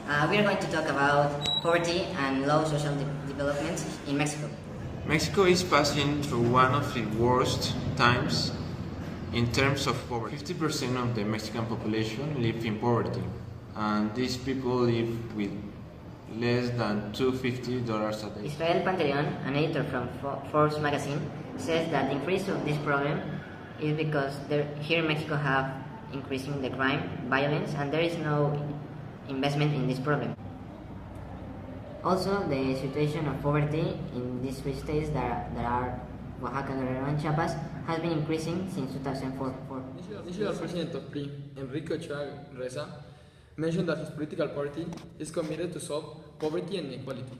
We are going to talk about poverty and low social development in Mexico. Mexico is passing through one of the worst times in terms of poverty. 50% of the Mexican population live in poverty, and these people live with less than $250 a day. Israel Panteleon, an editor from Forbes magazine, says that the increase of this problem is because here in Mexico have increasing the crime, violence, and there is no investment in this problem. Also, the situation of poverty in these three states that are Oaxaca, Guerrero, and Chiapas has been increasing since 2004. Initial president of PRI, Enrique Ochoa Reza, mentioned that his political party is committed to solve poverty and inequality.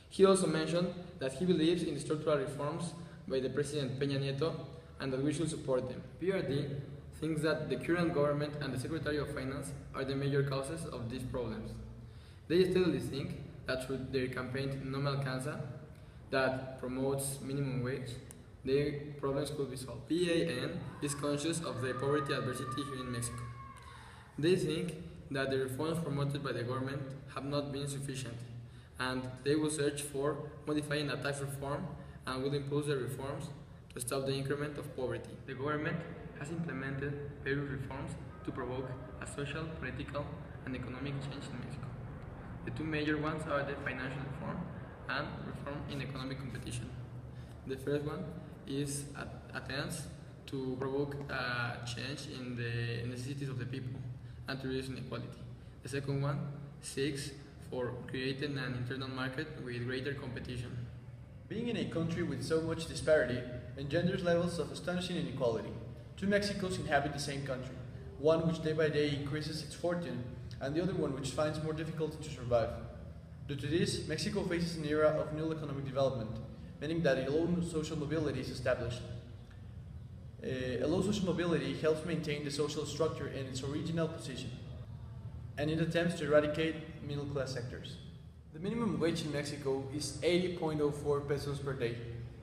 He also mentioned that he believes in the structural reforms by the President Peña Nieto and that we should support them. PRD thinks that the current government and the Secretary of Finance are the major causes of these problems. They steadily think that through their campaign No Me Alcanza, that promotes minimum wage, their problems could be solved. PAN is conscious of the poverty adversity here in Mexico. They think that the reforms promoted by the government have not been sufficient, and they will search for modifying a tax reform and will impose the reforms to stop the increment of poverty. The government has implemented various reforms to provoke a social, political, and economic change in Mexico. The two major ones are the financial reform and reform in economic competition. The first one is attempts to provoke a change in the necessities of the people and to reduce inequality. The second one seeks for creating an internal market with greater competition. Being in a country with so much disparity engenders levels of astonishing inequality. Two Mexicos inhabit the same country, one which day by day increases its fortune, and the other one which finds more difficulty to survive. Due to this, Mexico faces an era of null economic development, meaning that a low social mobility is established. A low social mobility helps maintain the social structure in its original position, and it attempts to eradicate middle-class sectors. The minimum wage in Mexico is 80.04 pesos per day,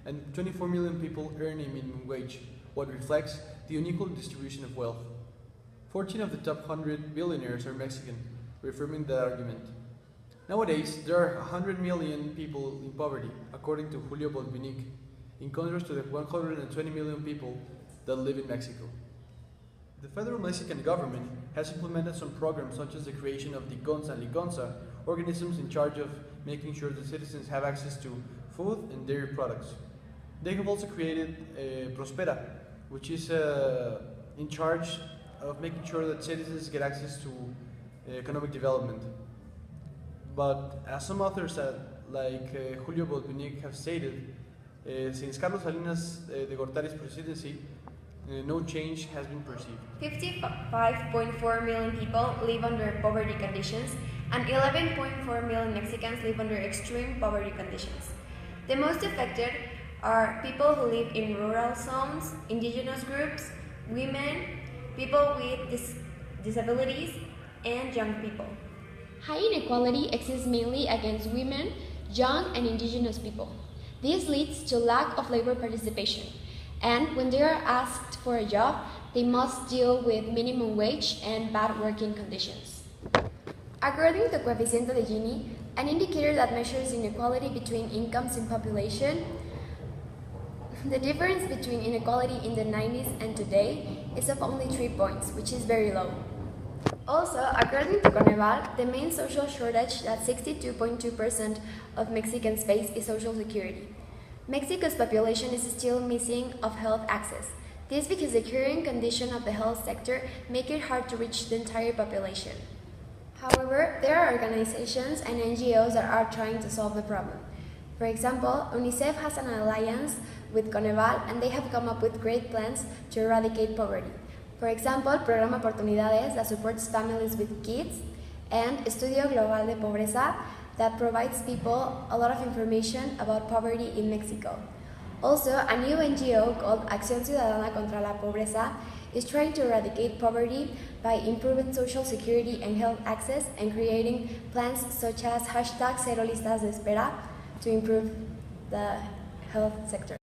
and 24 million people earn a minimum wage, what reflects the unequal distribution of wealth. 14 of the top 100 billionaires are Mexican, reaffirming that argument. Nowadays, there are 100 million people in poverty, according to Julio Botvinnik, in contrast to the 120 million people that live in Mexico. The federal Mexican government has implemented some programs such as the creation of the Gonza and Ligonza, organisms in charge of making sure that citizens have access to food and dairy products. They have also created Prospera, which is in charge of making sure that citizens get access to economic development. But as some authors like Julio Botvinnik have stated, since Carlos Salinas de Gortari's presidency, no change has been perceived. 55.4 million people live under poverty conditions, and 11.4 million Mexicans live under extreme poverty conditions. The most affected are people who live in rural zones, indigenous groups, women, people with disabilities, and young people. High inequality exists mainly against women, young and indigenous people. This leads to lack of labor participation, and when they are asked for a job, they must deal with minimum wage and bad working conditions. According to Coeficiente de Gini, an indicator that measures inequality between incomes in population, the difference between inequality in the 90s and today is of only 3 points, which is very low. Also, according to Coneval, the main social shortage that 62.2% of Mexicans face is Social Security. Mexico's population is still missing of health access. This because the current condition of the health sector make it hard to reach the entire population. However, there are organizations and NGOs that are trying to solve the problem. For example, UNICEF has an alliance with Coneval and they have come up with great plans to eradicate poverty. For example, Programa Oportunidades that supports families with kids, and Estudio Global de Pobreza that provides people a lot of information about poverty in Mexico. Also, a new NGO called Acción Ciudadana contra la Pobreza is trying to eradicate poverty by improving social security and health access and creating plans such as #0listasdeespera to improve the health sector.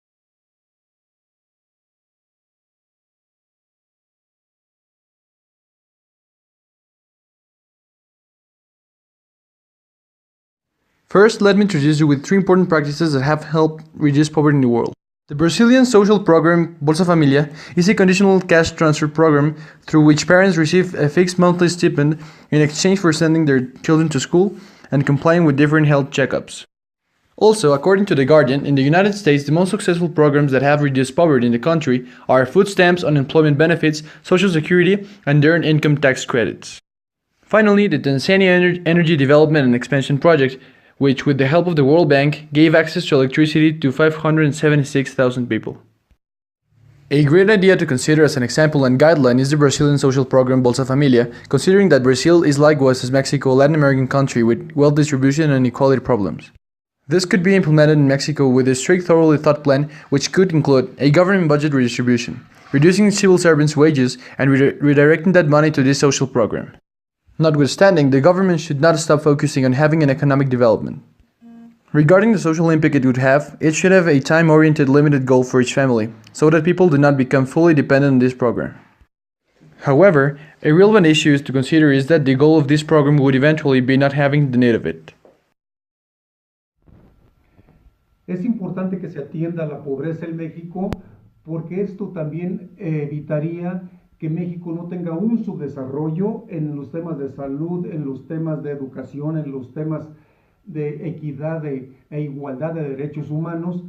First, let me introduce you with 3 important practices that have helped reduce poverty in the world. The Brazilian social program Bolsa Familia is a conditional cash transfer program through which parents receive a fixed monthly stipend in exchange for sending their children to school and complying with different health checkups. Also, according to The Guardian, in the United States, the most successful programs that have reduced poverty in the country are food stamps, unemployment benefits, Social Security, and earned income tax credits. Finally, the Tanzania Energy Development and Expansion Project, which, with the help of the World Bank, gave access to electricity to 576,000 people. A great idea to consider as an example and guideline is the Brazilian social program Bolsa Familia, considering that Brazil is likewise as Mexico a Latin American country with wealth distribution and inequality problems. This could be implemented in Mexico with a strict, thoroughly thought plan, which could include a government budget redistribution, reducing civil servants' wages, and redirecting that money to this social program. Notwithstanding, the government should not stop focusing on having an economic development. Regarding the social impact it would have, it should have a time-oriented limited goal for each family, so that people do not become fully dependent on this program. However, a relevant issue to consider is that the goal of this program would eventually be not having the need of it. Es importante que se atienda la pobreza en México porque esto también evitaría que México no tenga un subdesarrollo en los temas de salud, en los temas de educación, en los temas de equidad e igualdad de derechos humanos.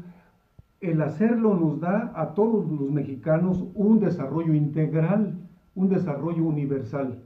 El hacerlo nos da a todos los mexicanos un desarrollo integral, un desarrollo universal.